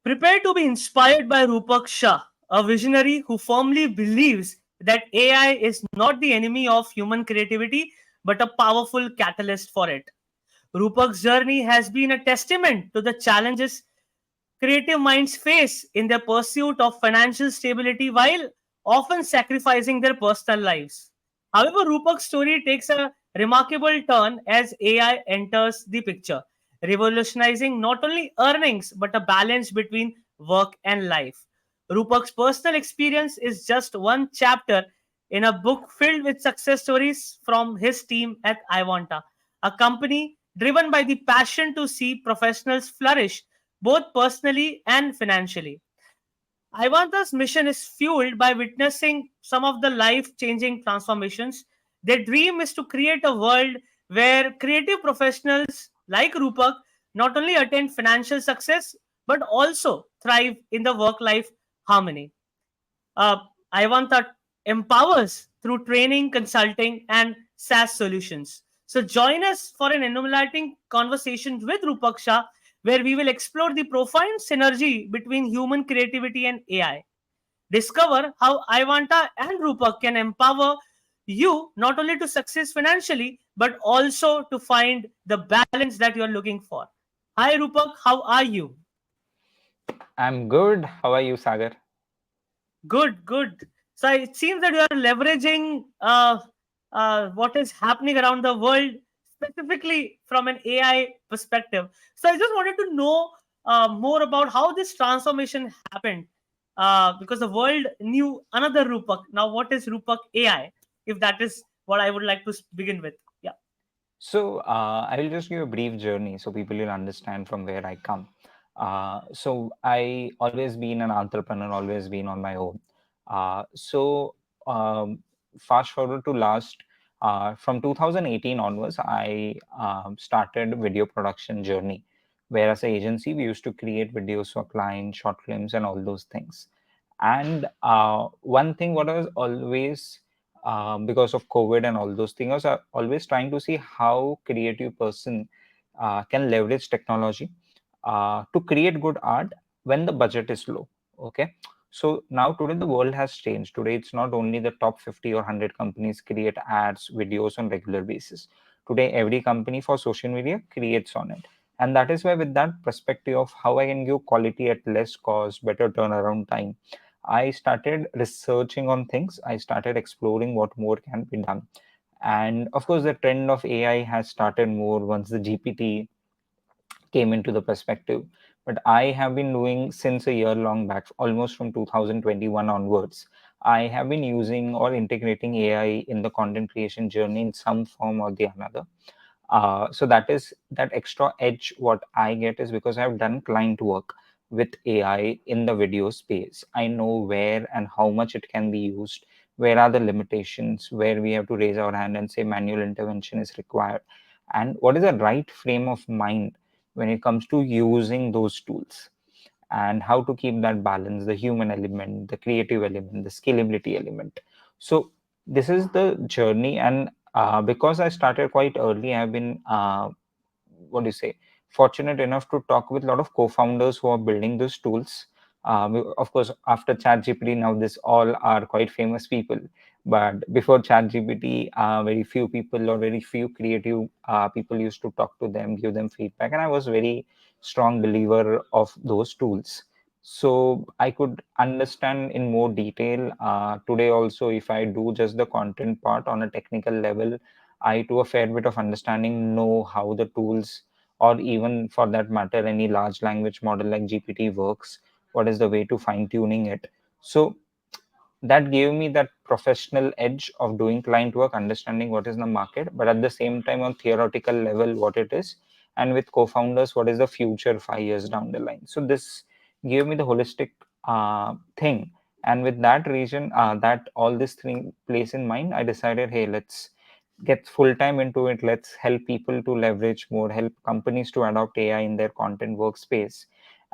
Prepare to be inspired by Rupak Shah, a visionary who firmly believes that AI is not the enemy of human creativity but a powerful catalyst for it. Rupak's journey has been a testament to the challenges creative minds face in their pursuit of financial stability while often sacrificing their personal lives. However, Rupak's story takes a remarkable turn as AI enters the picture, revolutionizing not only earnings but a balance between work and life. Rupak's personal experience is just one chapter in a book filled with success stories from his team at Iwanta, a company driven by the passion to see professionals flourish both personally and financially. Ivanta's mission is fueled by witnessing some of the life changing transformations. Their dream is to create a world where creative professionals like Rupak not only attain financial success but also thrive in the work life harmony. Uh, Ivanta empowers through training, consulting, and SaaS solutions. So join us for an illuminating conversation with Rupak Shah, where we will explore the profound synergy between human creativity and AI. Discover how Ivanta and Rupak can empower you not only to success financially, but also to find the balance that you're looking for. Hi, Rupak, how are you? I'm good. How are you, Sagar? Good, good. So it seems that you are leveraging what is happening around the world, specifically from an AI perspective. So I just wanted to know more about how this transformation happened, because the world knew another Rupak. Now, what is Rupak AI? If that is what I would like to begin with. Yeah. So, I will just give a brief journey so people will understand from where I come. I always been an entrepreneur, always been on my own. So, um, fast forward to last from 2018 onwards, I started video production journey. Where as an agency, we used to create videos for clients, short films, and all those things. And one thing, what I was always because of COVID and all those things, I was always trying to see how creative person can leverage technology to create good art when the budget is low. Okay, so now today the world has changed. Today it's not only the top 50 or 100 companies create ads, videos on regular basis. Today every company for social media creates on it, and that is why with that perspective of how I can give quality at less cost, better turnaround time, I started researching on things. I started exploring what more can be done. And of course, the trend of AI has started more once the GPT came into the perspective. But I have been doing since a year long back, almost from 2021 onwards. I have been using or integrating AI in the content creation journey in some form or the another. So that is that extra edge what I get is because I've done client work with AI in the video space. I know where and how much it can be used, where are the limitations, where we have to raise our hand and say manual intervention is required, and what is the right frame of mind when it comes to using those tools, and how to keep that balance, the human element, the creative element, the scalability element. So this is the journey. And because I started quite early, I've been what do you say, fortunate enough to talk with a lot of co-founders who are building those tools. Of course, after ChatGPT, now this all are quite famous people. But before ChatGPT, very few people or very few creative people used to talk to them, give them feedback, and I was very strong believer of those tools. So I could understand in more detail. Today also, if I do just the content part on a technical level, I, to a fair bit of understanding, know how the tools, or even for that matter, any large language model like GPT works, what is the way to fine tuning it. So that gave me that professional edge of doing client work, understanding what is the market, but at the same time on theoretical level what it is, and with co-founders what is the future 5 years down the line. So this gave me the holistic thing. And with that region, that all this thing place in mind, I decided, hey, let's get full time into it. Let's help people to leverage more, help companies to adopt AI in their content workspace.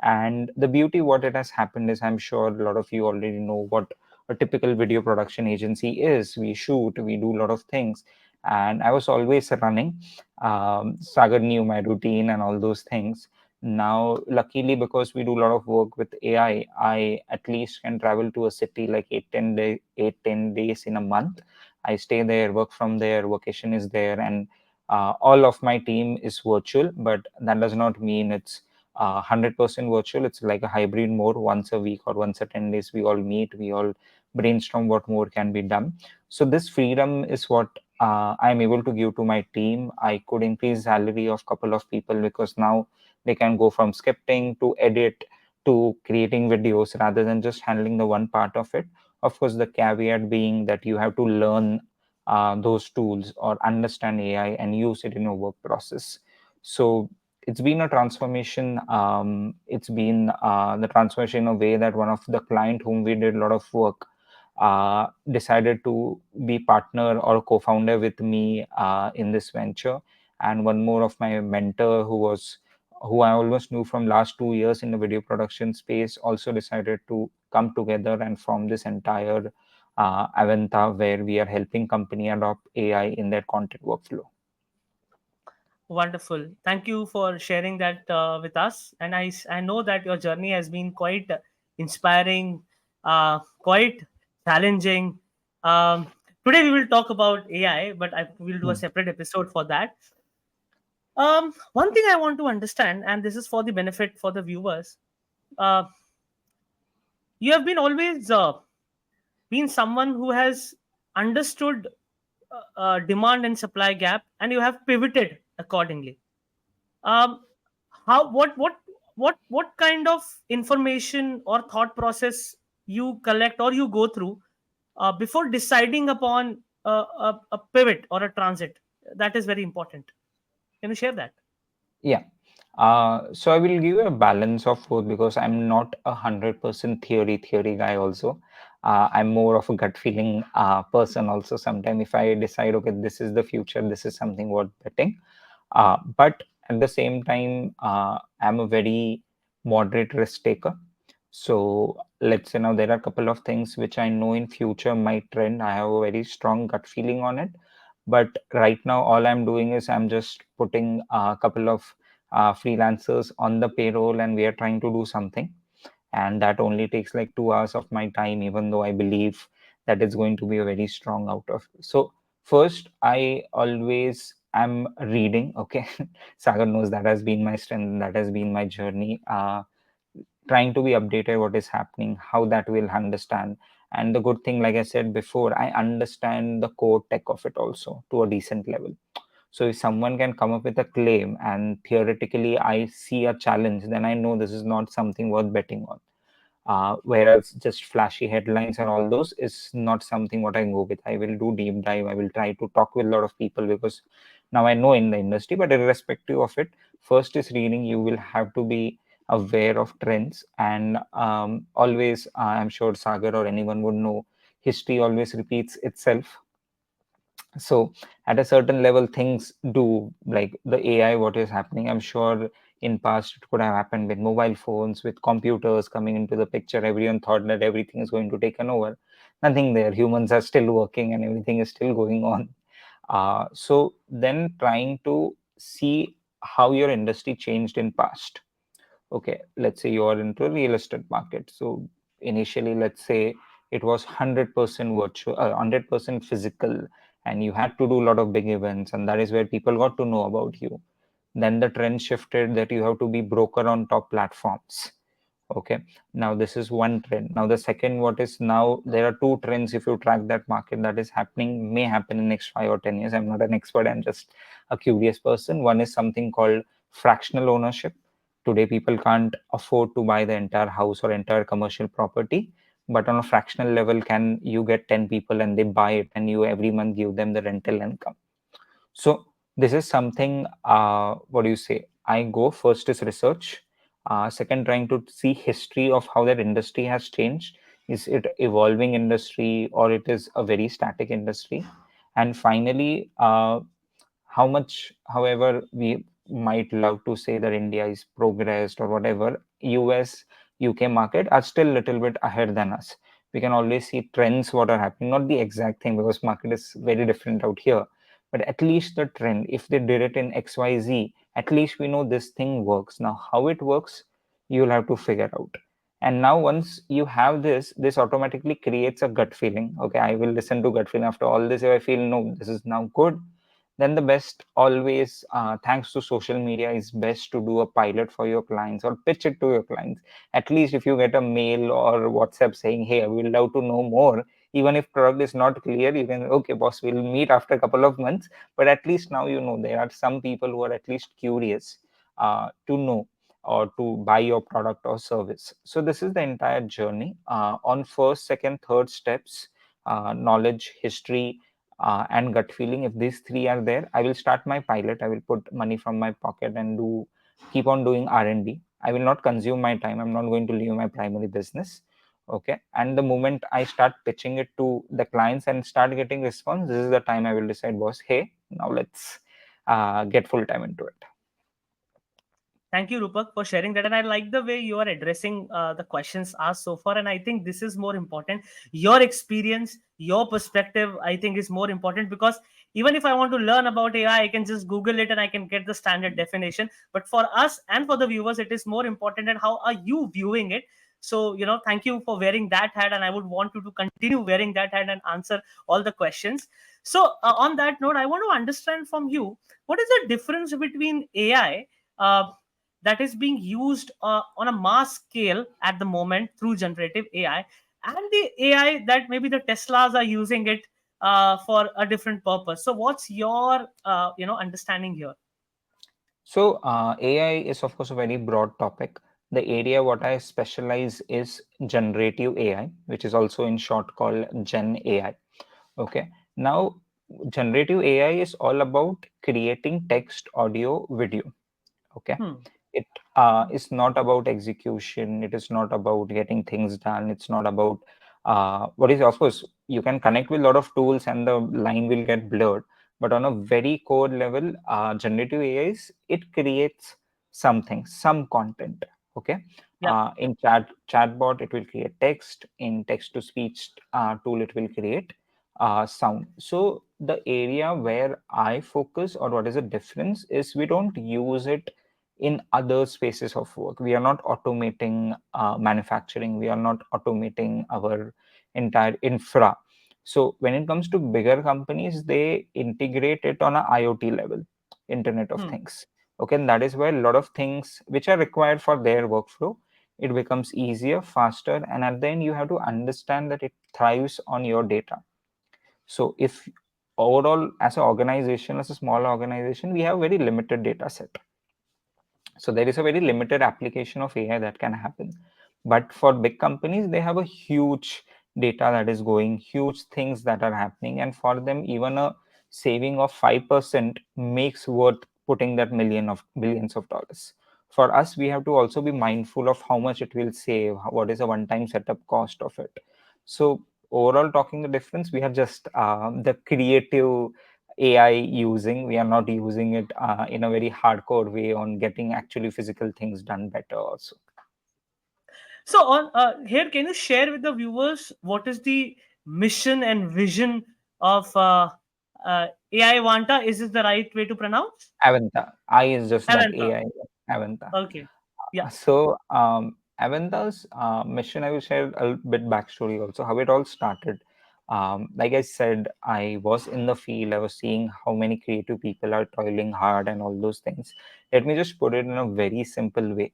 And the beauty what it has happened is, I'm sure a lot of you already know what a typical video production agency is. We shoot, we do a lot of things, and I was always running. Sagar knew my routine and all those things. Now, luckily, because we do a lot of work with AI, I at least can travel to a city like 8 10 days in a month. I stay there, work from there, vacation is there, and all of my team is virtual. But that does not mean it's 100% virtual. It's like a hybrid mode. Once a week or once a 10 days, we all meet, we all brainstorm what more can be done. So this freedom is what I'm able to give to my team. I could increase salary of couple of people because now they can go from scripting to edit to creating videos rather than just handling the one part of it. Of course, the caveat being that you have to learn those tools or understand AI and use it in your work process. So it's been a transformation. It's been the transformation in a way that one of the client whom we did a lot of work decided to be partner or co-founder with me in this venture. And one more of my mentor who I almost knew from last 2 years in the video production space also decided to come together and form this entire Aventa where we are helping company adopt AI in their content workflow. Wonderful. Thank you for sharing that with us. And I know that your journey has been quite inspiring, quite challenging. Um, Today we will talk about AI, but I will do a Hmm. separate episode for that. One thing I want to understand, and this is for the benefit for the viewers, uh, you have been always been someone who has understood demand and supply gap, and you have pivoted accordingly. um, how what kind of information or thought process you collect or you go through before deciding upon a pivot or a transit? That is very important. Can you share that? Yeah. So I will give you a balance of both because I'm not 100% theory guy also. I'm more of a gut feeling person also. Sometimes if I decide, okay, this is the future, this is something worth betting. But at the same time, I'm a very moderate risk taker. So let's say now there are a couple of things which I know in future might trend. I have a very strong gut feeling on it. But right now, all I'm doing is I'm just putting a couple of freelancers on the payroll and we are trying to do something. And that only takes like 2 hours of my time, even though I believe that it's going to be a very strong out of. So first, I always am reading. Okay, Sagar knows that has been my strength, that has been my journey. Trying to be updated what is happening, how that will understand. And the good thing, like I said before, I understand the core tech of it also to a decent level. So if someone can come up with a claim and theoretically I see a challenge, then I know this is not something worth betting on. Whereas just flashy headlines and all those is not something what I go with. I will do deep dive. I will try to talk with a lot of people because now I know in the industry. But irrespective of it, first is reading. You will have to be aware of trends and always. I'm sure Sagar or anyone would know. History always repeats itself. So at a certain level things do, like the AI what is happening, I'm sure in past it could have happened with mobile phones, with computers coming into the picture. Everyone thought that everything is going to taken over. Nothing there, humans are still working and everything is still going on. So then trying to see how your industry changed in past. Okay, let's say you are into real estate market. So initially, let's say it was 100% virtual, 100% physical, and you had to do a lot of big events, and that is where people got to know about you. Then the trend shifted that you have to be broker on top platforms. Okay, now this is one trend. Now the second, what is now, there are two trends if you track that market that is happening, may happen in next 5 or 10 years. I'm not an expert, I'm just a curious person. One is something called fractional ownership. Today people can't afford to buy the entire house or entire commercial property, but on a fractional level, can you get 10 people and they buy it and you every month give them the rental income. So this is something, what do you say? I go first is research. Second, trying to see history of how that industry has changed. Is it evolving industry or it is a very static industry? And finally, how much, however, we might love to say that India is progressed or whatever, US, UK market are still a little bit ahead than us. We can always see trends what are happening, not the exact thing because market is very different out here, but at least the trend. If they did it in XYZ At least we know this thing works. Now how it works, you'll have to figure out. And now once you have this automatically creates a gut feeling. Okay, I will listen to gut feeling. After all this, if I feel no, this is now good, then the best always, thanks to social media, is best to do a pilot for your clients or pitch it to your clients. At least if you get a mail or WhatsApp saying, hey, I would love to know more, even if product is not clear, you can, okay boss, we'll meet after a couple of months. But at least now you know there are some people who are at least curious to know or to buy your product or service. So this is the entire journey. On first, second, third steps, knowledge, history, and gut feeling. If these three are there, I will start my pilot. I will put money from my pocket and do keep on doing R&D. I will not consume my time. I'm not going to leave my primary business. Okay. And the moment I start pitching it to the clients and start getting response, this is the time I will decide, boss, hey, now let's get full time into it. Thank you, Rupak, for sharing that. And I like the way you are addressing the questions asked so far. And I think this is more important. Your experience, your perspective, I think is more important, because even if I want to learn about AI, I can just Google it and I can get the standard definition. But for us and for the viewers, it is more important. And how are you viewing it? So, thank you for wearing that hat. And I would want you to continue wearing that hat and answer all the questions. So, on that note, I want to understand from you, what is the difference between AI? That is being used on a mass scale at the moment through generative AI, and the AI that maybe the Teslas are using it for a different purpose. So, what's your understanding here? So AI is of course a very broad topic. The area what I specialize is generative AI, which is also in short called Gen AI. Okay. Now, generative AI is all about creating text, audio, video. Okay. Hmm. It is not about execution. It is not about getting things done. It's not about what is, of course, you can connect with a lot of tools and the line will get blurred. But on a very core level, generative AI is, it creates something, some content. Okay. Yeah. In chatbot, it will create text. In text to speech tool, it will create sound. So the area where I focus, or what is the difference, is we don't use it in other spaces of work. We are not automating manufacturing. We are not automating our entire infra. So when it comes to bigger companies, they integrate it on a IoT level, Internet of Hmm. Things. Okay, and that is where a lot of things which are required for their workflow, it becomes easier, faster, and at the end you have to understand that it thrives on your data. So if overall as an organization, as a small organization, we have very limited data set, so there is a very limited application of AI that can happen. But for big companies, they have a huge data that is going, huge things that are happening. And for them, even a saving of 5% makes worth putting that million of billions of dollars. For us, we have to also be mindful of how much it will save, what is a one-time setup cost of it. So overall talking the difference, we have just the creative AI using. We are not using it in a very hardcore way on getting actually physical things done better also. So, on here, can you share with the viewers what is the mission and vision of AI Vanta? Is this the right way to pronounce? Avanta. I is just that Avanta. AI. Avanta. Okay. Yeah. So Avanta's mission, I will share a bit backstory also, how it all started. Like I said, I was in the field. I was seeing how many creative people are toiling hard and all those things. Let me just put it in a very simple way.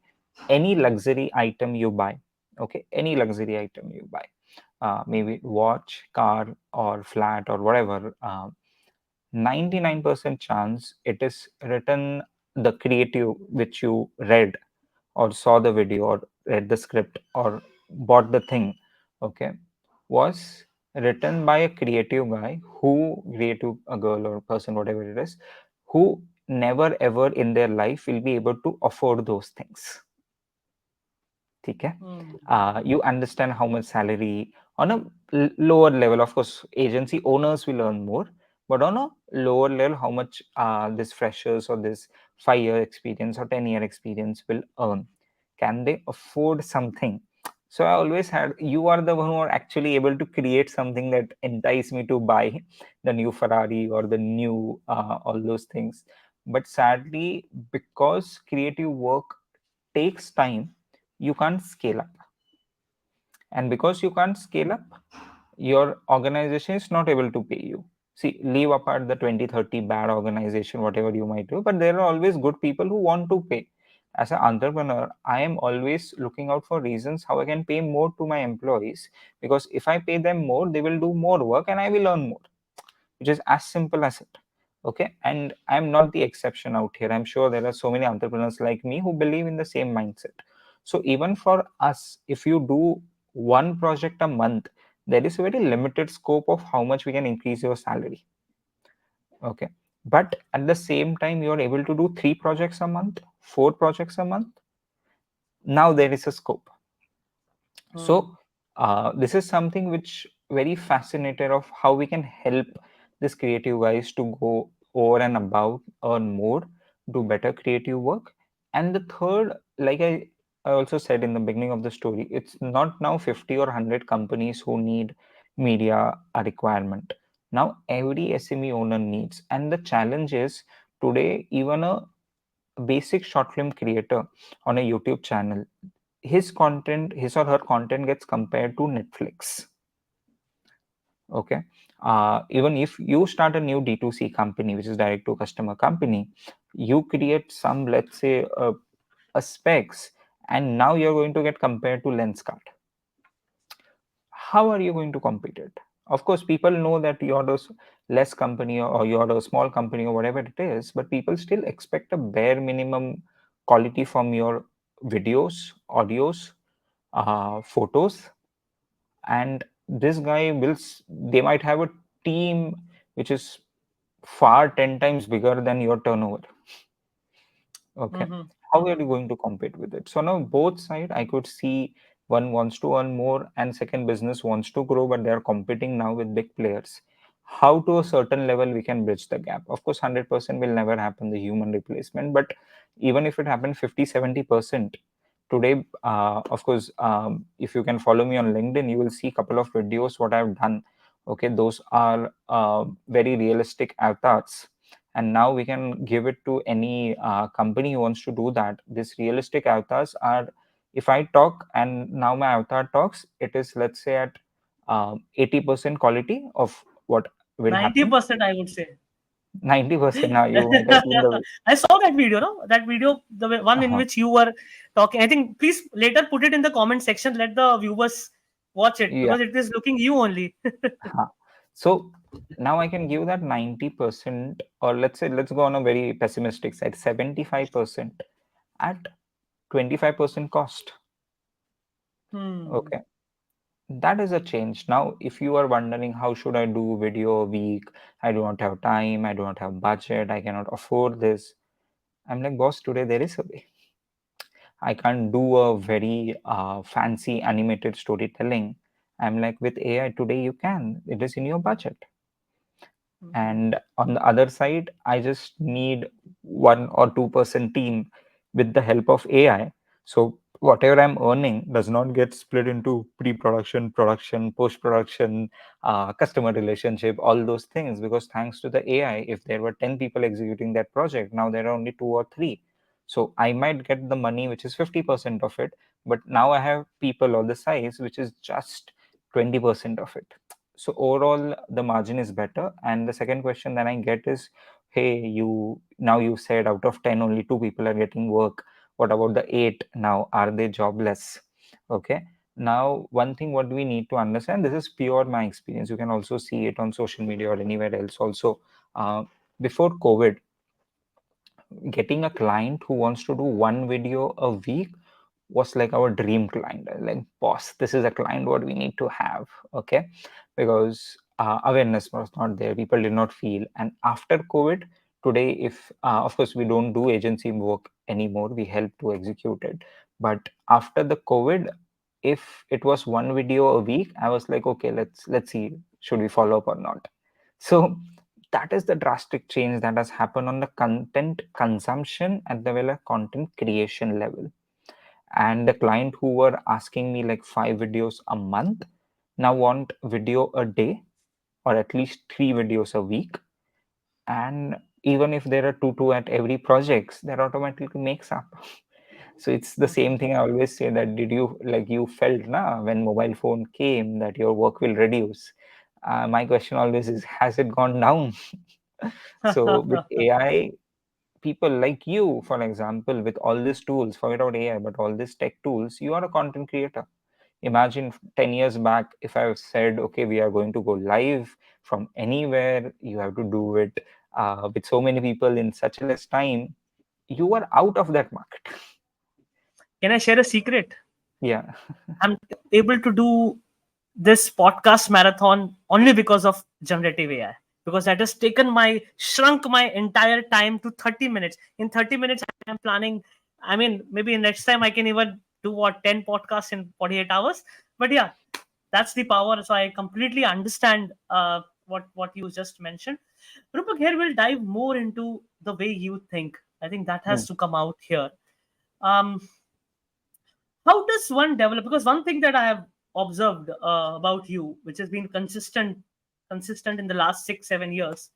Any luxury item you buy, okay, any luxury item you buy, maybe watch, car, or flat, or whatever, 99% chance it is written, the creative which you read or saw the video or read the script or bought the thing, okay, was written by a creative guy, who, creative, a girl or person, whatever it is, who never ever in their life will be able to afford those things. Okay. Hmm. You understand how much salary on a lower level. Of course, agency owners will earn more, but on a lower level, how much this freshers or this 5 year experience or 10 year experience will earn? Can they afford something? So I always had, you are the one who are actually able to create something that entice me to buy the new Ferrari or the new all those things. But sadly, because creative work takes time, you can't scale up. And because you can't scale up, your organization is not able to pay you. See, leave apart the 20, 30 bad organization, whatever you might do, but there are always good people who want to pay. As an entrepreneur, I am always looking out for reasons how I can pay more to my employees, because if I pay them more, they will do more work and I will earn more, which is as simple as it. Okay. And I'm not the exception out here. I'm sure there are so many entrepreneurs like me who believe in the same mindset. So even for us, if you do one project a month, there is a very limited scope of how much we can increase your salary. Okay. But at the same time, you're able to do 3 projects a month, 4 projects a month. Now there is a scope. Hmm. So this is something which very fascinated of how we can help this creative guys to go over and above, earn more, do better creative work. And the third, like I also said in the beginning of the story, it's not now 50 or 100 companies who need media a requirement. Now every SME owner needs. And the challenge is today, even a basic short film creator on a YouTube channel, his or her content gets compared to Netflix. Okay. Even if you start a new D2C company, which is direct to customer company, you create some, let's say, a specs, and now you're going to get compared to Lenskart. How are you going to compete it? Of course, people know that you're a less company, or you're a small company or whatever it is, but people still expect a bare minimum quality from your videos, audios, photos. And this guy will they might have a team which is far 10 times bigger than your turnover. Okay. Mm-hmm. How are Mm-hmm. you going to compete with it? So now both side I could see, one wants to earn more and second business wants to grow, but they are competing now with big players. How to a certain level we can bridge the gap? Of course 100% will never happen, the human replacement, but even if it happened 50-70% today, of course, if you can follow me on LinkedIn, you will see a couple of videos what I've done. Okay, those are very realistic avatars, and now we can give it to any company who wants to do that. These realistic avatars are, if I talk and now my avatar talks, it is, let's say, at 80% quality of what will happen. 90%, I would say. 90%. Now you might have seen the I saw that video, no? That video, one in uh which you were talking. I think please later put it in the comment section. Let the viewers watch it yeah. because it is looking you only. Huh. So now I can give that 90%, or let's say, let's go on a very pessimistic side, 75% at 25% cost. Hmm. Okay. That is a change. Now, if you are wondering how should I do video a week, I do not have time, I do not have budget, I cannot afford this. I'm like, boss, today there is a way. I can't do a very fancy animated storytelling. I'm like, with AI today you can. It is in your budget. Mhm. And on the other side, I just need 1 or 2% team with the help of AI. So whatever I'm earning does not get split into pre-production, production, post-production, customer relationship, all those things, because thanks to the AI, if there were 10 people executing that project, now there are only 2 or 3. So I might get the money which is 50% of it, but now I have people or the size which is just 20% of it. So overall the margin is better. And the second question that I get is, hey, you said out of 10 only 2 people are getting work. What about the 8? Now are they jobless? Okay. Now one thing what we need to understand, this is pure my experience, you can also see it on social media or anywhere else also. uh, Before COVID, getting a client who wants to do one video a week was like our dream client. Like, boss, this is a client what we need to have. Okay. Because awareness was not there, people did not feel. And after COVID, today, if of course we don't do agency work anymore, we help to execute it. But after the COVID, if it was one video a week, I was like, okay, let's see, should we follow up or not. So that is the drastic change that has happened on the content consumption at the well as content creation level. And the client who were asking me like 5 videos a month now want video a day, or at least 3 videos a week. And even if there are two at every projects, that automatically makes up. So it's the same thing. I always say that, did you, like, you felt na when mobile phone came that your work will reduce? My question always is, has it gone down? So with AI, people like you, for example, with all these tools, forget about AI, but all these tech tools, you are a content creator. Imagine 10 years back, if I said, okay, we are going to go live from anywhere, you have to do it with so many people in such a less time, you are out of that market. Can I share a secret? Yeah. I'm able to do this podcast marathon only because of generative AI. Because that has taken my shrunk my entire time to 30 minutes. In 30 minutes, I'm planning. I mean, maybe next time I can even do what 10 podcasts in 48 hours. But yeah, that's the power. So I completely understand what you just mentioned. Rupak, here we'll dive more into the way you think. I think that Hmm. has to come out here. Um, how does one develop, because one thing that I have observed about you, which has been consistent in the last 6 7 years,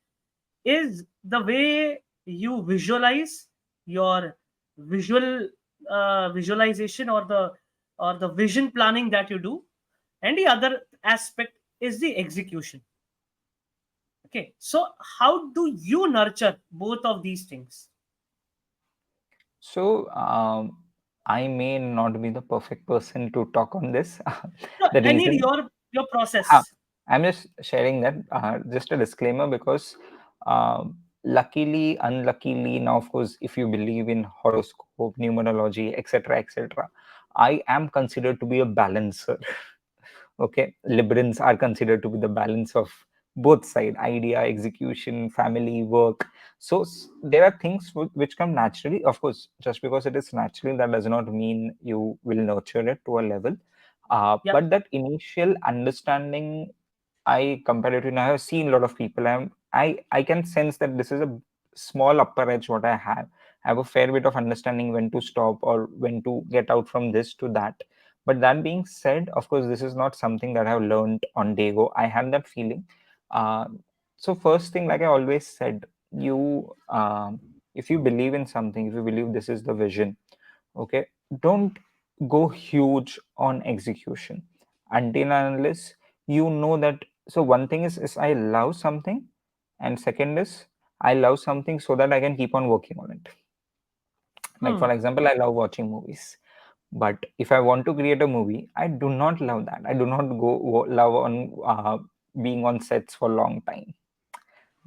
is the way you visualize your visual visualization, or the vision planning that you do, and the other aspect is the execution. Okay, so how do you nurture both of these things? So I may not be the perfect person to talk on this. No, The I need reason, your huh, process. I'm just sharing that, just a disclaimer, because luckily, unluckily, now of course, if you believe in horoscope, numerology, etc., etc., I am considered to be a balancer. Okay, Librans are considered to be the balance of both side: idea, execution, family, work. So there are things which come naturally. Of course, just because it is natural, that does not mean you will nurture it to a level. Yep. But that initial understanding, I comparatively, I have seen a lot of people. I can sense that this is a small upper edge what I have. I have a fair bit of understanding when to stop or when to get out from this to that. But that being said, of course, this is not something that I've learned on day go. I had that feeling. Uh, so first thing, like I always said, you if you believe in something, if you believe this is the vision, okay, don't go huge on execution until and unless you know that. So one thing is I love something, and second is I love something so that I can keep on working on it. Like Hmm. for example, I love watching movies, but if I want to create a movie, I do not love that. I do not love on being on sets for a long time.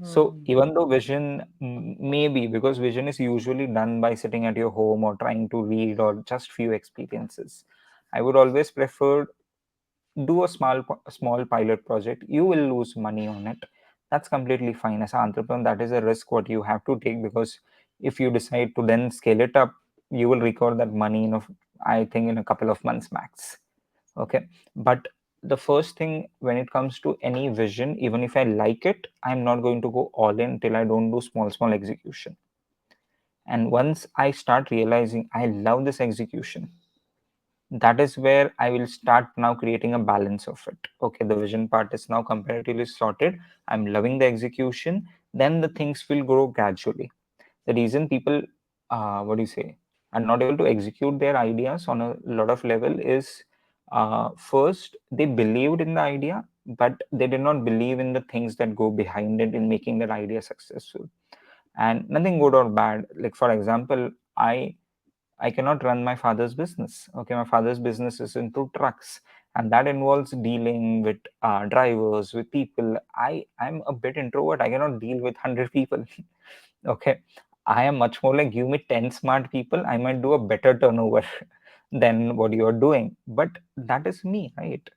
So Hmm. even though vision, maybe because vision is usually done by sitting at your home or trying to read or just few experiences, I would always prefer do a small pilot project. You will lose money on it. That's completely fine. As an entrepreneur, that is a risk what you have to take, because if you decide to then scale it up, you will recover that money in I think in a couple of months max. Okay, but the first thing when it comes to any vision, even if I like it, I'm not going to go all in till I don't do small execution. And once I start realizing I love this execution, that is where I will start now creating a balance of it. Okay, the vision part is now comparatively sorted, I'm loving the execution, then the things will grow gradually. The reason people what do you say, are not able to execute their ideas on a lot of level is, first they believed in the idea, but they did not believe in the things that go behind it in making that idea successful. And nothing good or bad, like for example, I cannot run my father's business. Okay, my father's business is into trucks, and that involves dealing with drivers, with people. I'm a bit introvert. I cannot deal with 100 people. Okay, I am much more like, give me 10 smart people, I might do a better turnover than what you are doing. But that is me, right?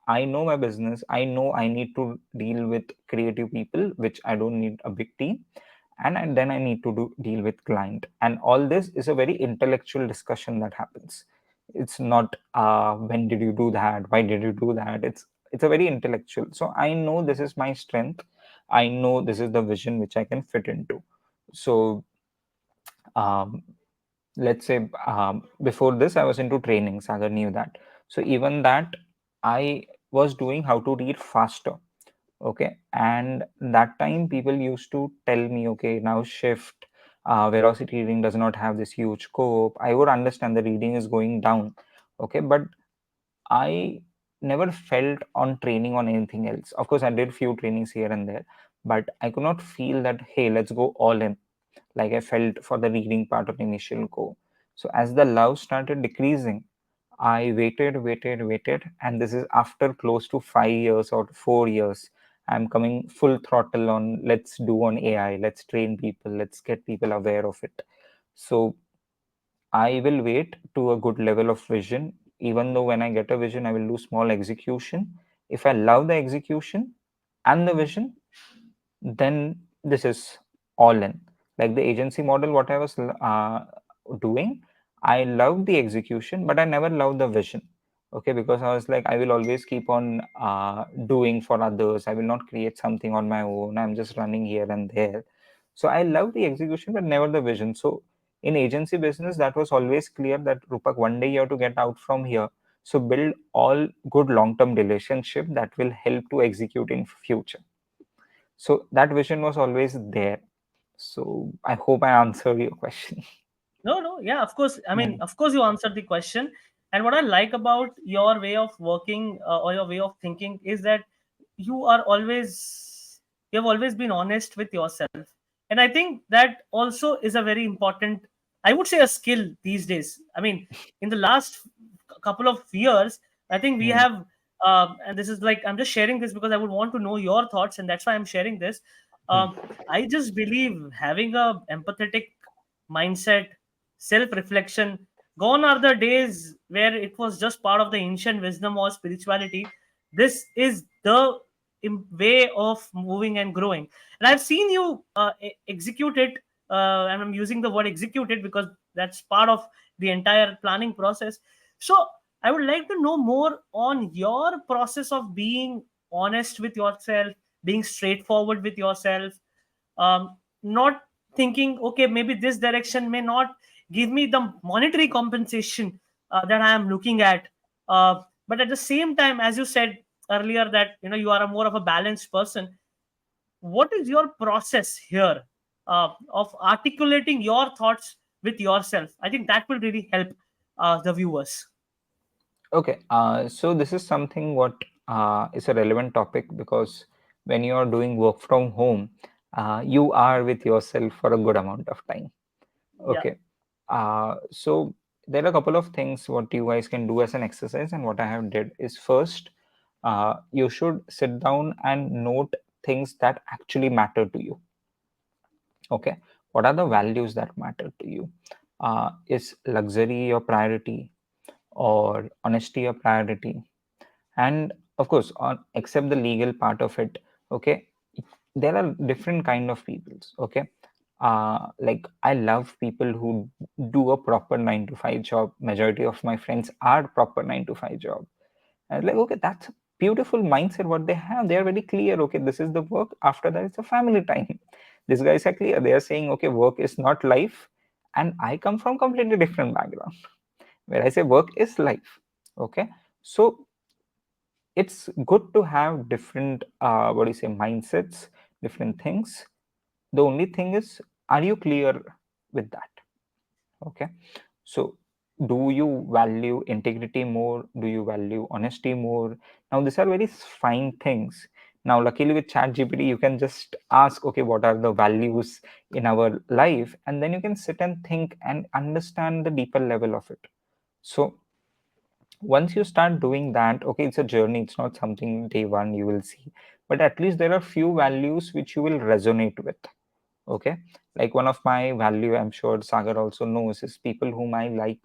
I know my business. I know I need to deal with creative people, which I don't need a big team, and then I need to deal with client, and all this is a very intellectual discussion that happens. It's not when did you do that, why did you do that. It's a very intellectual. So I know this is my strength. I know this is the vision which I can fit into. So um, let's say before this I was into training. Sagar knew that. So even that, I was doing how to read faster. Okay, and that time people used to tell me, okay, now shift. Velocity reading does not have this huge scope. I would understand the reading is going down. Okay, but I never felt on training on anything else. Of course, I did few trainings here and there, but I could not feel that, hey, let's go all in like I felt for the reading part of the initial go. So as the love started decreasing, I waited, and this is after close to 5 years or 4 years. I'm coming full throttle on let's do on AI, let's train people, let's get people aware of it. So I will wait to a good level of vision. Even though when I get a vision, I will do small execution. If I love the execution and the vision, then this is all in. Like the agency model, what I was doing, I loved the execution, but I never loved the vision. Okay, because I was like, I will always keep on doing for others. I will not create something on my own. I'm just running here and there. So I love the execution, but never the vision. So in agency business, that was always clear that Rupak, one day you have to get out from here. So build all good long-term relationship that will help to execute in future. So that vision was always there. So I hope I answered your question. No, no, yeah, of course. I Yeah. mean, of course, you answered the question. And what I like about your way of working or your way of thinking is that you are always, you have always been honest with yourself. And I think that also is a very important, I would say, a skill these days. I mean, in the last couple of years, I think we Hmm. have, and this is like, I'm just sharing this because I would want to know your thoughts, and that's why I'm sharing this. Hmm. I just believe having a empathetic mindset, self reflection. Gone are the days where it was just part of the ancient wisdom or spirituality. This is the way of moving and growing. And I've seen you execute it, and I'm using the word execute it because that's part of the entire planning process. So I would like to know more on your process of being honest with yourself, being straightforward with yourself, not thinking, okay, maybe this direction may not give me the monetary compensation that I am looking at, but at the same time, as you said earlier, that you are a more of a balanced person. What is your process here of articulating your thoughts with yourself? I think that will really help the viewers. Okay. So this is something what is a relevant topic because when you are doing work from home, you are with yourself for a good amount of time. Yeah. Okay. So there are a couple of things what you guys can do as an exercise, and what I have did is first, you should sit down and note things that actually matter to you. Okay, what are the values that matter to you? Is luxury your priority, or honesty your priority? And of course, on except the legal part of it, okay, there are different kind of peoples. Okay, like I love people who do a proper 9 to 5 job. Majority of my friends are proper 9 to 5 job. And like, okay, that's a beautiful mindset what they have. They are very clear. Okay, this is the work. After that, it's a family time. These guys are clear. They are saying, okay, work is not life. And I come from completely different background where I say work is life. Okay, so it's good to have different, what do you say, mindsets, different things. The only thing is, are you clear with that? Okay, so do you value integrity more? Do you value honesty more? Now these are very fine things. Now luckily with chat gpt you can just ask, okay, what are the values in our life, and then you can sit and think and understand the deeper level of it. So once you start doing that, okay, it's a journey, it's not something day one you will see, but at least there are few values which you will resonate with. Okay, like one of my value, I'm sure Sagar also knows, is people whom I like,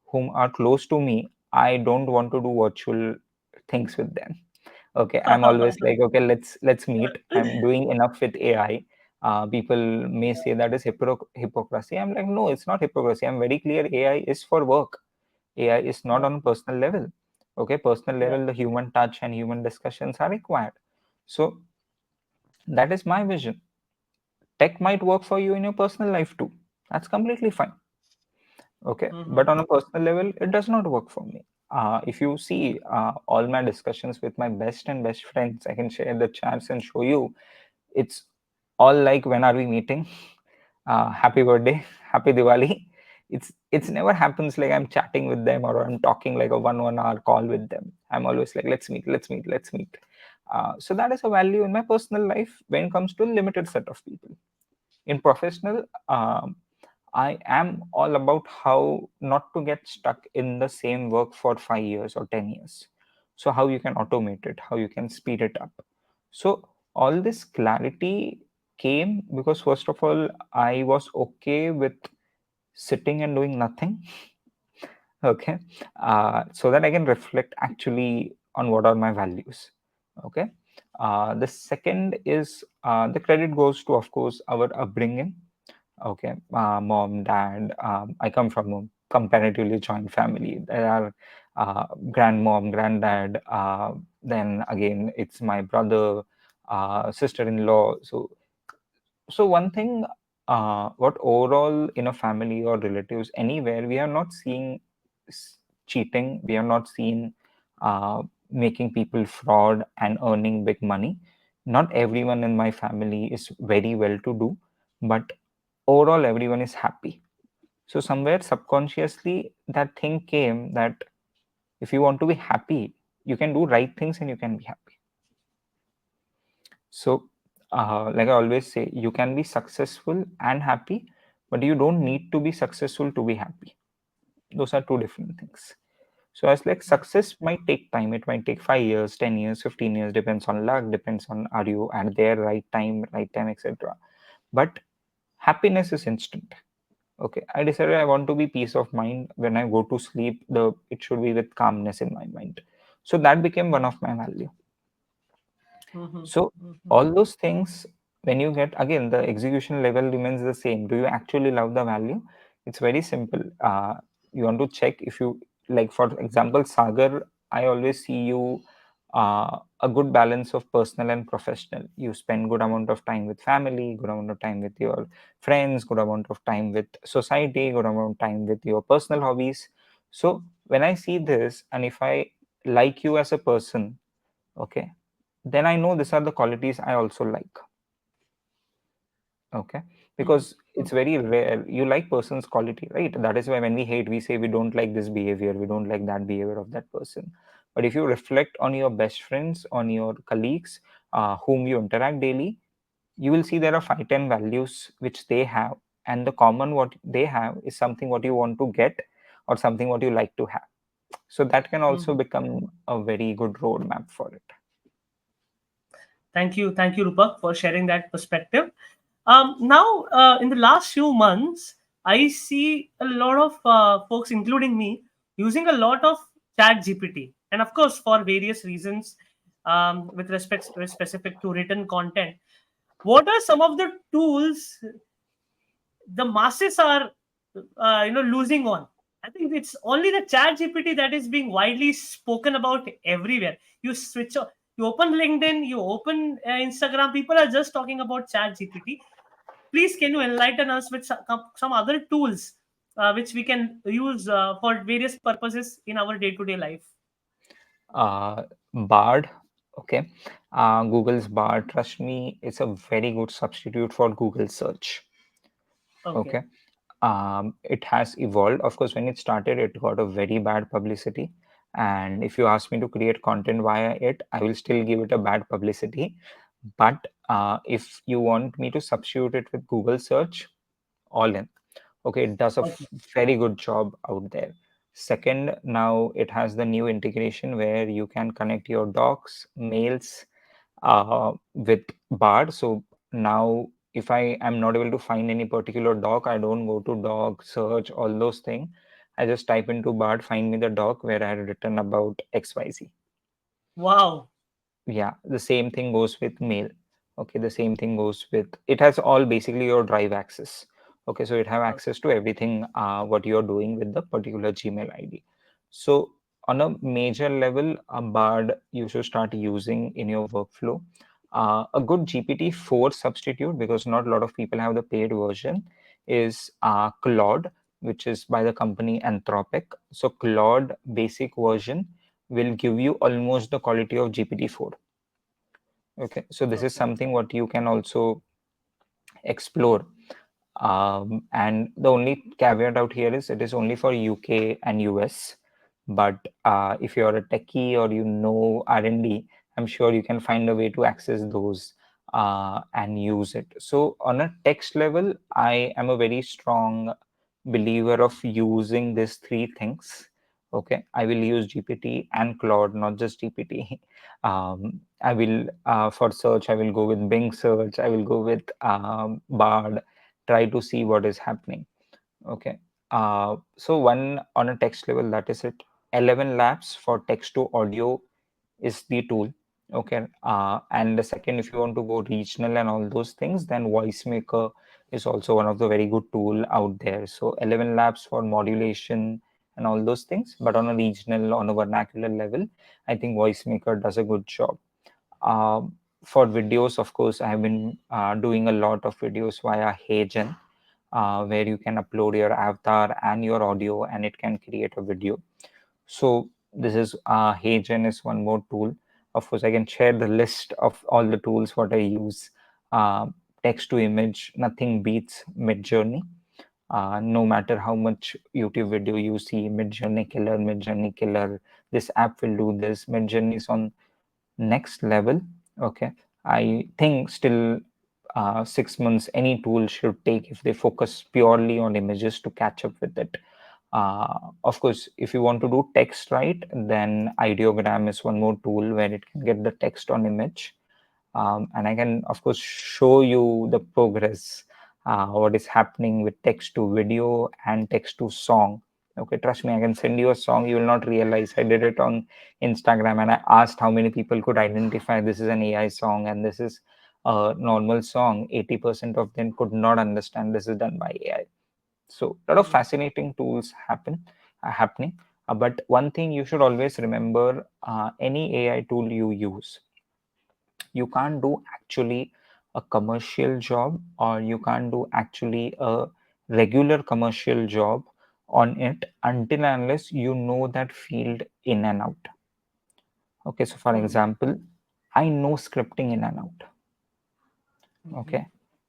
whom are close to me, I don't want to do virtual things with them. Okay, I'm always like, okay, let's meet. I'm doing enough with AI. People may say that is hypocrisy. I'm like, no, it's not hypocrisy. I'm very clear, AI is for work. AI is not Yeah. on a personal level. Okay, personal Yeah. level, the human touch and human discussions are required. So that is my vision. Tech might work for you in your personal life too. That's completely fine. Okay, but Hmm. on a personal level, it does not work for me. If you see all my discussions with my best and best friends, I can share the chats and show you. It's all like, when are we meeting? Happy birthday, happy Diwali. It's never happens like I'm chatting with them or I'm talking like a one hour call with them. I'm always like, let's meet, let's meet, let's meet. So that is a value in my personal life when it comes to a limited set of people. In professional, I am all about how not to get stuck in the same work for 5 years or 10 years. So, how you can automate it, how you can speed it up. So, all this clarity came because, first of all, I was okay with sitting and doing nothing. Okay. So that I can reflect actually on what are my values. Okay. The second is, the credit goes to, of course, our upbringing. Okay, mom, dad. I come from a comparatively joint family. There are grandmom, granddad. Then again, it's my brother, sister-in-law. So one thing, what overall in a family or relatives anywhere, we are not seeing cheating. We are not seeing making people fraud and earning big money. Not everyone in my family is very well to do, but overall everyone is happy. So somewhere subconsciously that thing came that if you want to be happy, you can do right things and you can be happy. So like I always say, you can be successful and happy, but you don't need to be successful to be happy. Those are two different things. So as like, success might take time. It might take 5 years, 10 years, 15 years, depends on luck, depends on are you at their right time, etc. But happiness is instant. Okay, I decided I want to be peace of mind. When I go to sleep, the it should be with calmness in my mind. So that became one of my value. Mhm, So mhm, all those things, when you get, again, the execution level remains the same. Do you actually love the value? It's very simple. You want to check if you, like, for example, Sagar, I always see you a good balance of personal and professional. You spend good amount of time with family, good amount of time with your friends, good amount of time with society, good amount of time with your personal hobbies. So when I see this, and if I like you as a person, okay, then I know these are the qualities I also like. Okay, mhm, because it's very rare you like person's quality, right? That is why when we hate, we say we don't like this behavior, we don't like that behavior of that person. But if you reflect on your best friends, on your colleagues, whom you interact daily, you will see there are 5 10 values which they have, and the common what they have is something what you want to get or something what you like to have. So that can also mhm. become a very good roadmap for it. Thank you, Rupak, for sharing that perspective. Now, in the last few months, I see a lot of folks, including me, using a lot of Chat GPT, and of course, for various reasons, with respect specific to written content. What are some of the tools the masses are, losing on? I think it's only the Chat GPT that is being widely spoken about everywhere. You switch on, you open LinkedIn, you open Instagram, people are just talking about Chat GPT. Please, can you enlighten us with some other tools which we can use for various purposes in our day-to-day life? uh, Bard. Okay, Google's Bard. Trust me, it's a very good substitute for Google search. Okay. Okay, it has evolved. Of course, when it started, it got a very bad publicity. And if you ask me to create content via it, I will still give it a bad publicity. But if you want me to substitute it with Google search, all in. Okay, it does a Okay. very good job out there. Second, now it has the new integration where you can connect your docs, mails with Bard. So now if I am not able to find any particular doc, I don't go to doc, search, all those things. I just type into Bard, find me the doc where I had written about XYZ. Wow. Yeah, the same thing goes with mail. Okay, the same thing goes with, it has all basically your drive access. Okay, so it have access to everything what you're doing with the particular Gmail ID. So on a major level, a Bard you should start using in your workflow. A good GPT-4 substitute, because not a lot of people have the paid version, is Claude. which is by the company Anthropic. So Claude basic version will give you almost the quality of GPT-4. Okay, so this is Okay. something what you can also explore. And the only caveat out here is it is only for UK and US. But if you're a techie or you know R&D, I'm sure you can find a way to access those and use it. So on a text level, I am a very strong believer of using these three things. Okay, I will use GPT and Claude, not just GPT. I will for search, I will go with Bing search. I will go with Bard. Try to see what is happening. Okay. So one on a text level, that is it. 11 labs for text to audio is the tool. Okay. And the second, if you want to go regional and all those things, then voice maker is also one of the very good tool out there. So 11 labs for modulation and all those things, but on a regional, on a vernacular level, I think voice maker does a good job. um, for videos, of course, I have been doing a lot of videos via HeyGen, where you can upload your avatar and your audio, and it can create a video. So this is HeyGen is one more tool. Of course, I can share the list of all the tools what I use. Uh, Text to image, nothing beats Midjourney. No matter how much YouTube video you see, Midjourney killer, Midjourney killer. This app will do this. Midjourney is on next level. Okay, I think still 6 months any tool should take if they focus purely on images to catch up with it. Of course, if you want to do text right, then ideogram is one more tool where it can get the text on image. And I can of course show you the progress, what is happening with text to video and text to song. Okay, trust me, I can send you a song, you will not realize I did it on Instagram, and I asked how many people could identify this is an AI song and this is a normal song. 80% of them could not understand this is done by AI. So a lot of Mm. fascinating tools happening. But one thing you should always remember, any AI tool you use, you can't do actually a commercial job, or you can't do actually a regular commercial job on it until and unless you know that field in and out. Okay, so for Mm. example, I know scripting in and out. Mhm. Okay,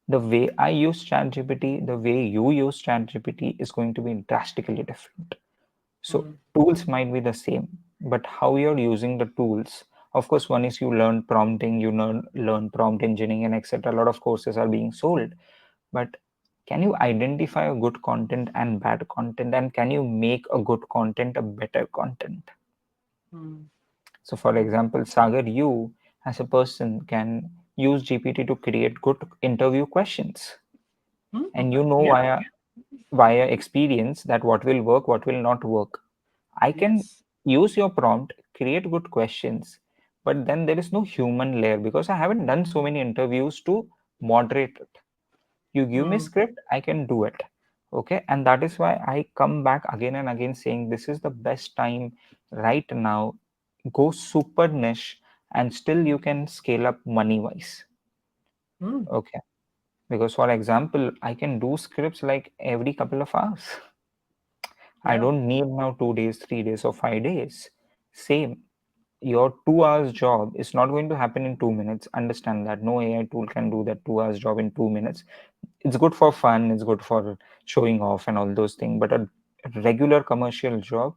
the way I use ChatGPT, the way you use ChatGPT is going to be drastically different. So Mm. tools might be the same, but how you're using the tools. Of course, one is you learn prompting, you learn prompt engineering, and etc. A lot of courses are being sold, but can you identify a good content and bad content, and can you make a good content a better content? Mm. So, for Mm. example, Sagar, you as a person can use GPT to create good interview questions, and you know Yeah. via experience that what will work, what will not work. I can Yes. use your prompt, create good questions, but then there is no human layer because I haven't done so many interviews to moderate it. You give me Mm. script, I can do it. Okay, and that is why I come back again and again saying this is the best time right now. Go super niche, and still you can scale up money wise. Mm. Okay, because for example, I can do scripts like every couple of hours. I Yeah. don't need now 2 days, 3 days, or 5 days. Same, your 2 hours job is not going to happen in 2 minutes. Understand that no AI tool can do that 2 hours job in 2 minutes. It's good for fun, it's good for showing off and all those things. But a regular commercial job,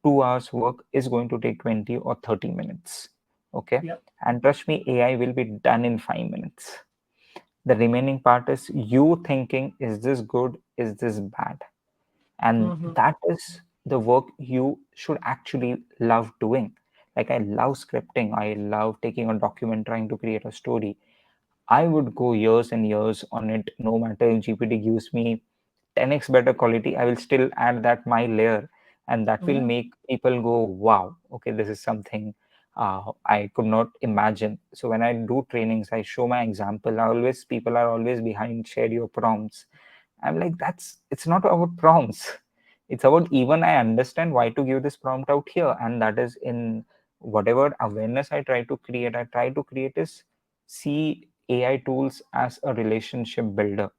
2 hours work is going to take 20 or 30 minutes. Okay. Yeah. And trust me, AI will be done in 5 minutes. The remaining part is you thinking, is this good? Is this bad? And Mm-hmm. that is the work you should actually love doing. Like I love scripting, I love taking a document, trying to create a story. I would go years and years on it. No matter if GPT gives me 10x better quality, I will still add that my layer, and that will Yeah. make people go, wow, okay, this is something I could not imagine. So when I do trainings, I show my example. I always People are always behind, share your prompts. I'm like, it's not about prompts. It's about even I understand why to give this prompt out here. And that is in whatever awareness I try to create. I try to create is see AI tools as a relationship builder.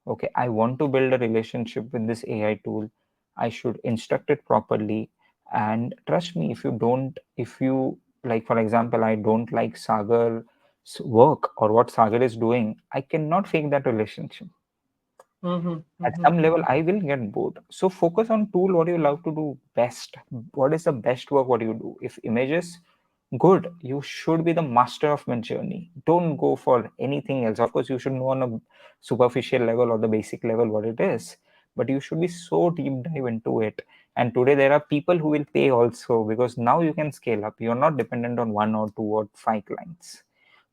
Okay, I want to build a relationship with this AI tool. I should instruct it properly. And trust me, if you don't, if you like, for example, I don't like Sagar's work or what Sagar is doing, I cannot fake that relationship. Mm-hmm, At mm-hmm, some level mm-hmm. I will get bored, so focus on tool what you love to do best. What is the best work what you do? If images good, you should be the master of mid journey. Don't go for anything else. Of course you should know on a superficial level or the basic level what it is, but you should be so deep dive into it. And today there are people who will pay also, because now you can scale up. You're not dependent on one or two or five clients.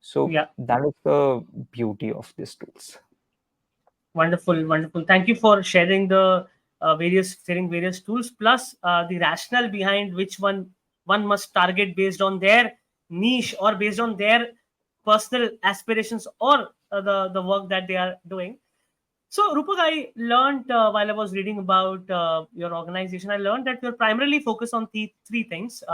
So Yeah. that is the beauty of these tools. Wonderful, wonderful. Thank you for sharing the various tools, plus the rationale behind which one must target based on their niche or based on their personal aspirations, or the work that they are doing. So, Rupak, I learned while I was reading about your organization, I learned that you're primarily focused on the three things.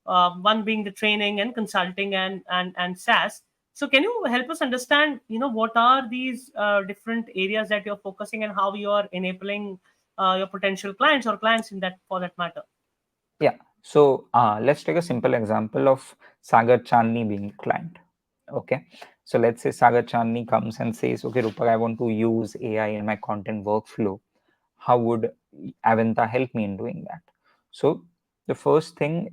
One being the training and consulting and SaaS. So, can you help us understand, what are these different areas that you're focusing, and how you are enabling your potential clients or clients in that, for that matter? Yeah. So let's take a simple example of Sagar Chandni being client. Okay. So let's say Sagar Chandni comes and says, okay, Rupak, I want to use AI in my content workflow. How would Aventa help me in doing that? So the first thing,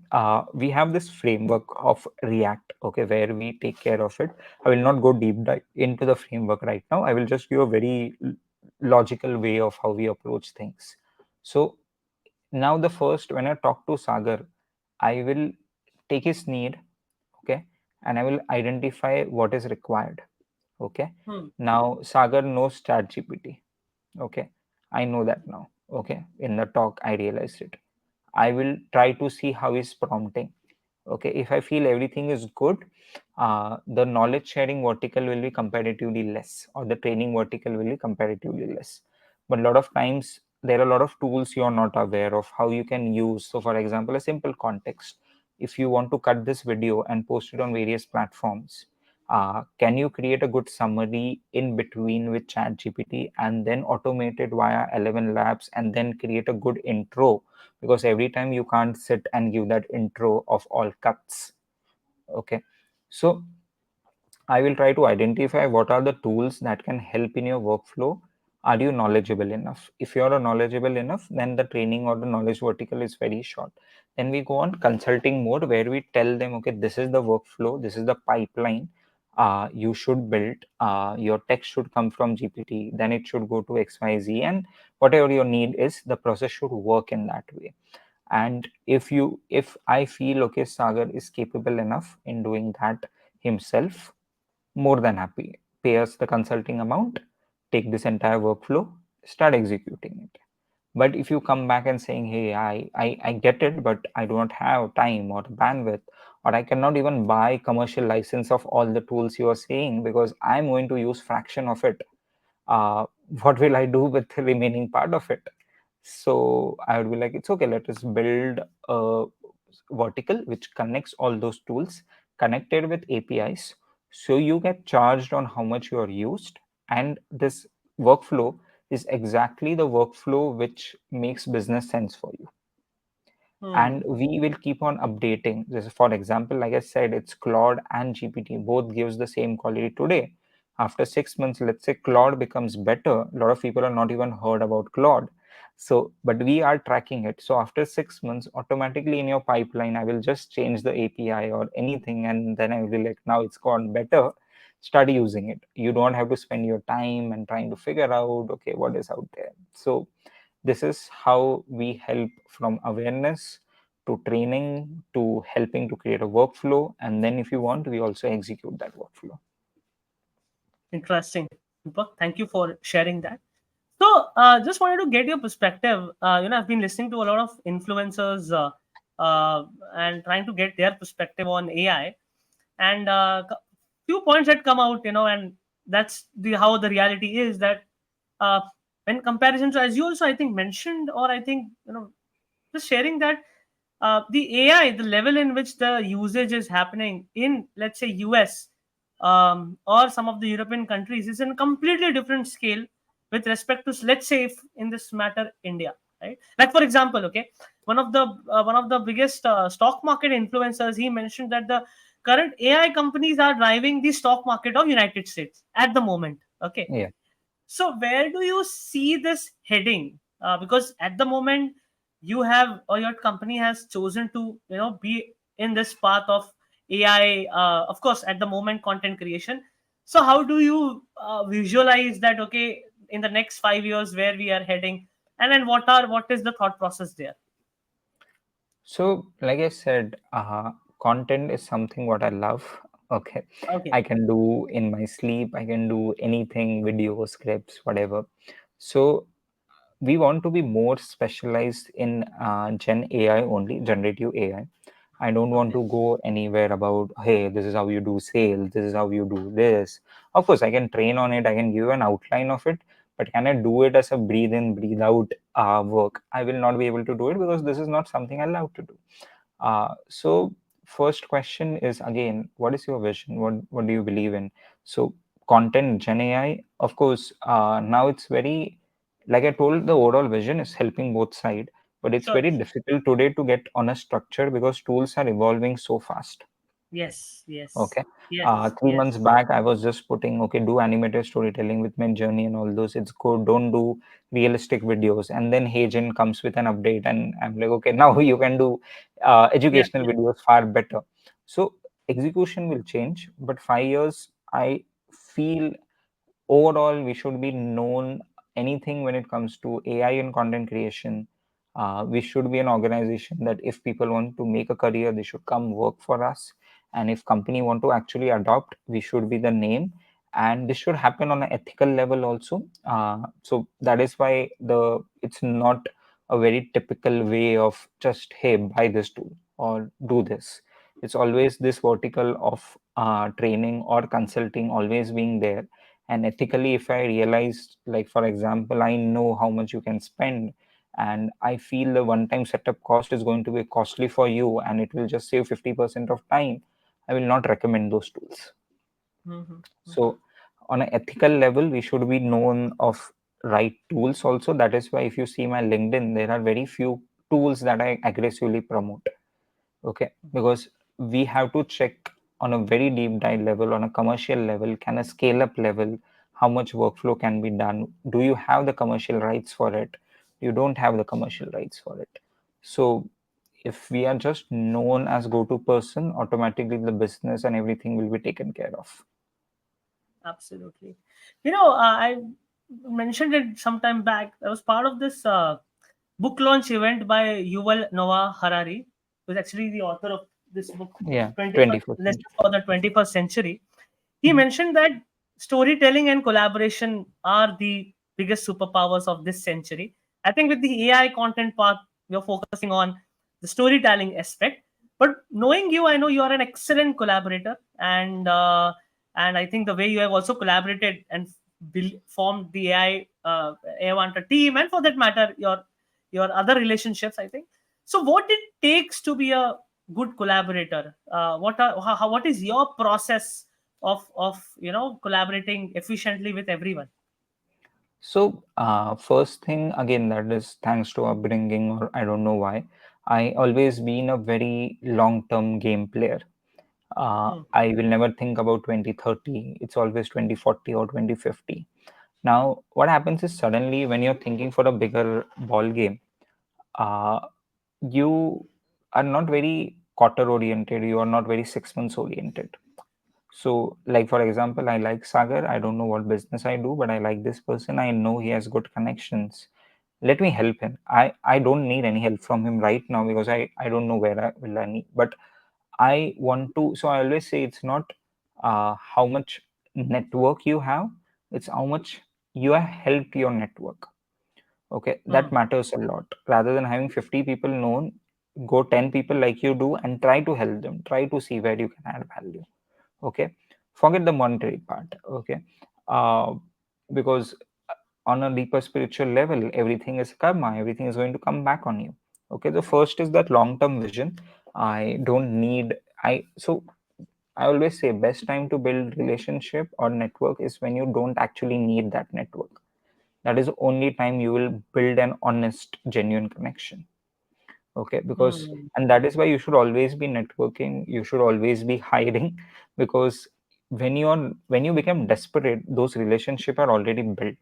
we have this framework of React, okay, where we take care of it. I will not go deep dive into the framework right now. I will just give a very logical way of how we approach things. So now the first, when I talk to Sagar, I will take his need, okay, and I will identify what is required. Okay. Hmm. Now Sagar knows chat GPT. Okay. I know that now. Okay. In the talk, I realized it. I will try to see how he's prompting. Okay. If I feel everything is good, the knowledge sharing vertical will be comparatively less, or the training vertical will be comparatively less. But a lot of times there are a lot of tools you're not aware of how you can use. So for example, a simple context, if you want to cut this video and post it on various platforms, can you create a good summary in between with chat gpt and then automate it via 11 labs and then create a good intro? Because every time you can't sit and give that intro of all cuts. Okay. So I will try to identify what are the tools that can help in your workflow. Are you knowledgeable enough? If you are knowledgeable enough, then the training or the knowledge vertical is very short. Then we go on consulting mode where we tell them, okay, this is the workflow, this is the pipeline. You should build, your text should come from GPT, then it should go to XYZ, and whatever your need is, the process should work in that way. And if I feel, okay, Sagar is capable enough in doing that himself, more than happy. Pay us the consulting amount, take this entire workflow, start executing it. But if you come back and saying, hey, I get it, but I do not have time or bandwidth, or I cannot even buy commercial license of all the tools you are saying because I'm going to use fraction of it, uh, what will I do with the remaining part of it? So I would be like, it's okay, let us build a vertical which connects all those tools connected with APIs. So you get charged on how much you are used. And this workflow is exactly the workflow which makes business sense for you. And Hmm. we will keep on updating this. For example, like I said, it's Claude and GPT both gives the same quality today. After 6 months, let's say Claude becomes better, a lot of people are not even heard about Claude. So but we are tracking it. So after 6 months, automatically in your pipeline, I will just change the API or anything, and then I will be like, now it's gone better, start using it. You don't have to spend your time and trying to figure out, okay, what is out there. So this is how we help, from awareness to training to helping to create a workflow. And then if you want, we also execute that workflow. Interesting. Rupak, thank you for sharing that. So, just wanted to get your perspective. I've been listening to a lot of influencers and trying to get their perspective on AI, and few points that come out, and that's the how the reality is that uh, when comparison to, as you also I think mentioned, or I think just sharing that the AI, the level in which the usage is happening in, let's say, US or some of the European countries, is in a completely different scale with respect to, let's say, if in this matter India, right? Like for example, okay, one of the biggest stock market influencers, he mentioned that the current AI companies are driving the stock market of United States at the moment. Okay, Yeah. so where do you see this heading? Because at the moment you have, or your company has chosen to, be in this path of AI. Of course, at the moment, content creation. So how do you visualize that? Okay, in the next 5 years, where we are heading, and then what is the thought process there? So, like I said, content is something what I love. Okay, Okay. I can do in my sleep. I can do anything, video, scripts, whatever. So, we want to be more specialized in Gen AI only, generative AI. I don't want Okay. to go anywhere about, hey, this is how you do sales, this is how you do this. Of course, I can train on it, I can give an outline of it, but can I do it as a breathe in, breathe out work? I will not be able to do it because this is not something I love to do. So, first question is again, what is your vision? What do you believe in? So, content Gen AI, of course, now it's very, like I told, the overall vision is helping both side, but it's Sure. very difficult today to get on a structure because tools are evolving so fast. Yes. Yes. Okay. Yes. 3 months Yes. back, I was just putting, okay, do animated storytelling with my journey and all those. It's good. Don't do realistic videos. And then Hagen comes with an update, and I'm like, okay, now you can do Yeah. educational Yeah. videos far better. So execution will change, but 5 years, I feel overall we should be known anything when it comes to AI and content creation. We should be an organization that if people want to make a career, they should come work for us, and if company want to actually adopt, we should be the name, and this should happen on an ethical level also. So that is why the it's not a very typical way of just, hey, buy this tool or do this. It's always this vertical of training or consulting always being there. And ethically, if I realized, like for example, I know how much you can spend, and I feel the one time setup cost is going to be costly for you and it will just save 50% of time, I will not recommend those tools. Mm-hmm. Mm-hmm. So on an ethical level, we should be known of right tools also. That is why if you see my LinkedIn, there are very few tools that I aggressively promote. Okay, because we have to check on a very deep dive level, on a commercial level, can a scale up level, how much workflow can be done, do you have the commercial rights for it, you don't have the commercial rights for it. So if we are just known as go to person, automatically the business and everything will be taken care of. Absolutely. I mentioned it some time back. I was part of this book launch event by Yuval Noah Harari, who's actually the author of this book, Yeah, 21st 21st Lessons century. for the 21st Century. He Mhm. mentioned that storytelling and collaboration are the biggest superpowers of this century. I think with the AI content part, you're focusing on the storytelling aspect. But knowing you, I know you are an excellent collaborator, and I think the way you have also collaborated and formed the AI Wanta team, and for that matter, your other relationships, I think. So, what it takes to be a good collaborator? What is your process of collaborating efficiently with everyone? So, first thing again, that is thanks to upbringing, or I don't know why, I always been a very long-term game player. Hmm. I will never think about 2030. It's always 2040 or 2050. Now, what happens is suddenly when you're thinking for a bigger ball game, uh, you are not very quarter oriented. You are not very 6 months oriented. So, like for example, I like Sagar. I don't know what business I do, but I like this person. I know he has good connections. Let me help him. I don't need any help from him right now because I don't know where I will I need. But I want to. So I always say it's not how much network you have. It's how much you have helped your network. Okay, that Hmm. matters a lot. Rather than having 50 people known, go 10 people like you do and try to help them. Try to see where you can add value. Okay, forget the monetary part. Okay, uh, because on a deeper spiritual level, everything is karma, everything is going to come back on you. Okay, the first is that long term vision. I don't need I so I always say best time to build relationship or network is when you don't actually need that network. That is the only time you will build an honest, genuine connection. Okay, because Hmm. and that is why you should always be networking, you should always be hiring, because when you become desperate, those relationships are already built.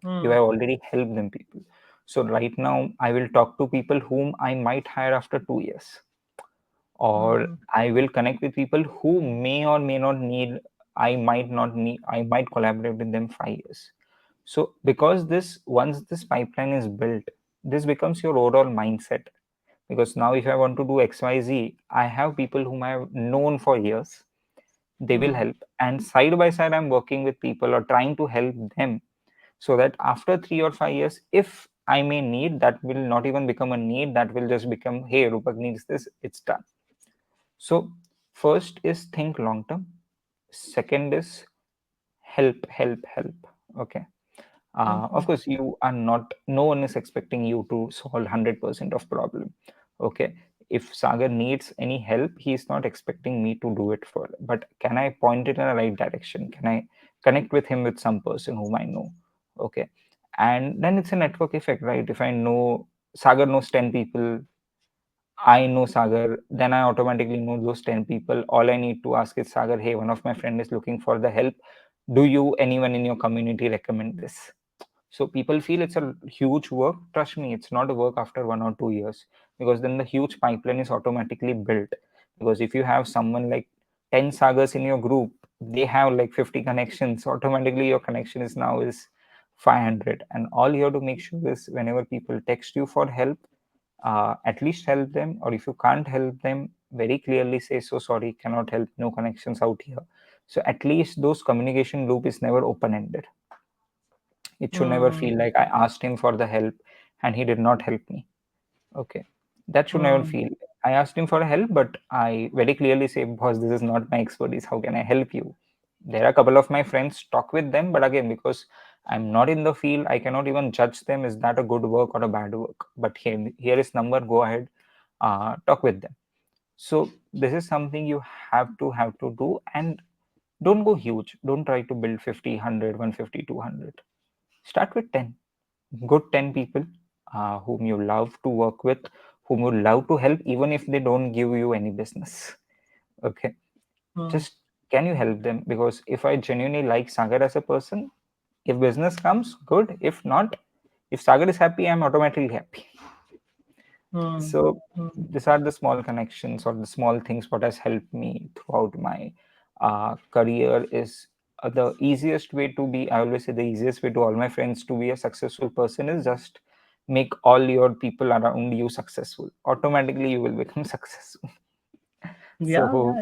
You Hmm. have already helped them people. So right now I will talk to people whom I might hire after 2 years, or Hmm. I will connect with people who may or may not need, I might not need, I might collaborate with them 5 years. So because this, once this pipeline is built, this becomes your overall mindset. Because now if I want to do XYZ, I have people whom I have known for years, they will Hmm. help, and side by side I'm working with people or trying to help them, so that after 3 or 5 years, if I may need, that will not even become a need, that will just become, hey, Rupak needs this, it's done. So first is think long term. Second is help, help, help. Okay. Of Hmm. course, you are not. No one is expecting you to solve 100% of problem. Okay. If Sagar needs any help, he is not expecting me to do it for. But can I point it in the right direction? Can I connect with him with some person whom I know? Okay. And then it's a network effect, right? If I know Sagar knows 10 people, I know Sagar, then I automatically know those 10 people. All I need to ask is, Sagar, hey, one of my friend is looking for the help. Do you, anyone in your community, recommend this? So people feel it's a huge work. Trust me, it's not a work after 1 or 2 years, because then the huge pipeline is automatically built. Because if you have someone like 10 Sagars in your group, they have like 50 connections. Automatically, your connection is now is 500. And all you have to make sure is whenever people text you for help, at least help them, or if you can't help them, very clearly say, so sorry, cannot help, no connections out here. So at least those communication loop is never open ended. It should never Hmm. feel like I asked him for the help and he did not help me. Okay, that should never Hmm. feel. I asked him for help, but I very clearly say, boss, this is not my expertise, how can I help you? There are a couple of my friends, talk with them, but again, because I'm not in the field, I cannot even judge them, is that a good work or a bad work. But here is number, go ahead, talk with them. So this is something you have to do. And don't go huge, don't try to build 50, 100, 150, 200. Start with 10 good 10 people, whom you love to work with, whom you love to help, even if they don't give you any business. Okay, Hmm. just, can you help them? Because if I genuinely like Sagar as a person, if business comes, good. If not, if Sagar is happy, I'm automatically happy. Hmm. So Hmm. these are the small connections or the small things what has helped me throughout my career. Is the easiest way to be, I always say, the easiest way to all my friends to be a successful person is just make all your people around you successful. Automatically you will become successful. Yeah, So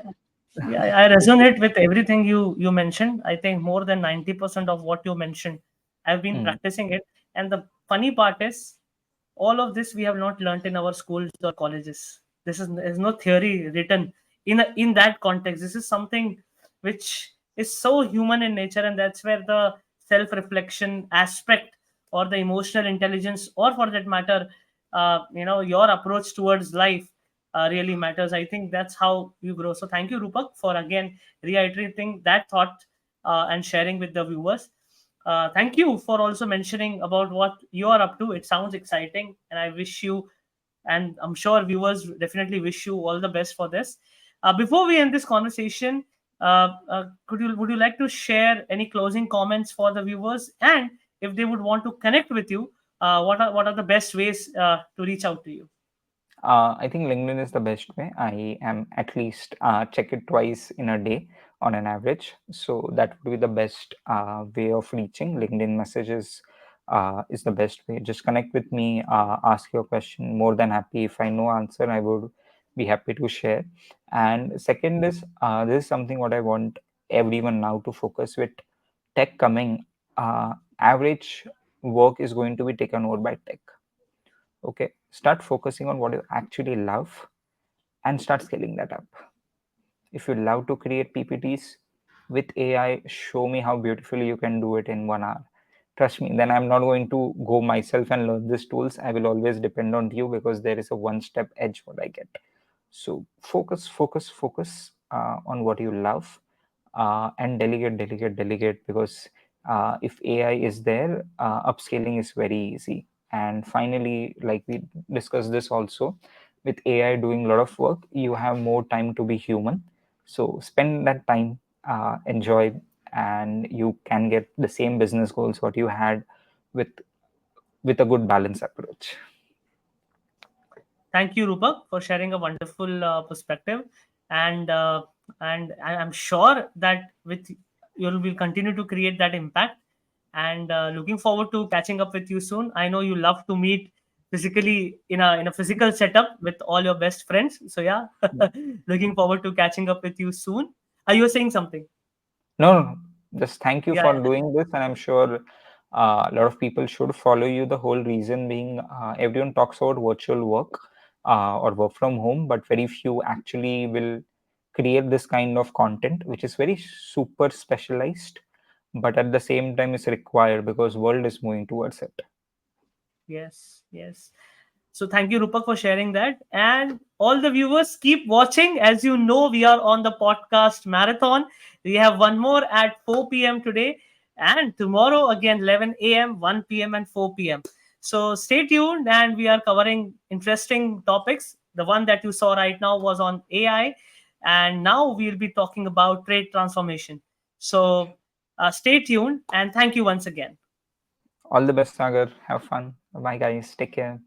yeah, yeah. I resonate with everything you mentioned. I think more than 90% of what you mentioned, I've been mm, practicing it. And the funny part is, all of this we have not learnt in our schools or colleges. This is there's no theory written in that context. This is something which is so human in nature, and that's where the self-reflection aspect, or the emotional intelligence, or for that matter, your approach towards life really matters. I think that's how you grow. So thank you, Rupak, for again reiterating that thought and sharing with the viewers. Thank you for also mentioning about what you are up to. It sounds exciting, and I wish you, and I'm sure viewers definitely wish you all the best for this. Before we end this conversation, would you like to share any closing comments for the viewers, and if they would want to connect with you, what are the best ways to reach out to you? I think LinkedIn is the best way. I am at least check it twice in a day on an average. So that would be the best way of reaching. LinkedIn messages is the best way. Just connect with me, ask your question. More than happy. If I know answer, I would be happy to share. And second is, this is something what I want everyone now to focus with. Tech coming, average work is going to be taken over by tech. Okay, start focusing on what you actually love and start scaling that up. If you love to create PPTs with AI, show me how beautifully you can do it in 1 hour. Trust me, then I'm not going to go myself and learn these tools. I will always depend on you, because there is a one step edge what I get. So focus, focus, focus on what you love, and delegate, delegate, delegate. Because If AI is there, upscaling is very easy. And finally, like we discussed this also, with AI doing a lot of work, you have more time to be human. So spend that time, enjoy, and you can get the same business goals what you had with a good balance approach. Thank you, Rupak, for sharing a wonderful perspective, and I'm sure that with you will continue to create that impact. And looking forward to catching up with you soon. I know you love to meet physically in a physical setup with all your best friends. So yeah, looking forward to catching up with you soon. Are you saying something? No, no, no. Just thank you Yeah, for yeah. doing this, and I'm sure a lot of people should follow you. The whole reason being, everyone talks about virtual work or work from home, but very few actually will create this kind of content, which is very super specialized, but at the same time is required because world is moving towards it. Yes, yes. So thank you, Rupak, for sharing that. And all the viewers, keep watching. As you know, we are on the podcast marathon. We have one more at 4 p.m. today, and tomorrow again 11 a.m., 1 p.m., and 4 p.m. So stay tuned, and we are covering interesting topics. The one that you saw right now was on AI, and now we'll be talking about trade transformation. So stay tuned, and thank you once again. All the best, Sagar. Have fun. Bye, guys. Take care.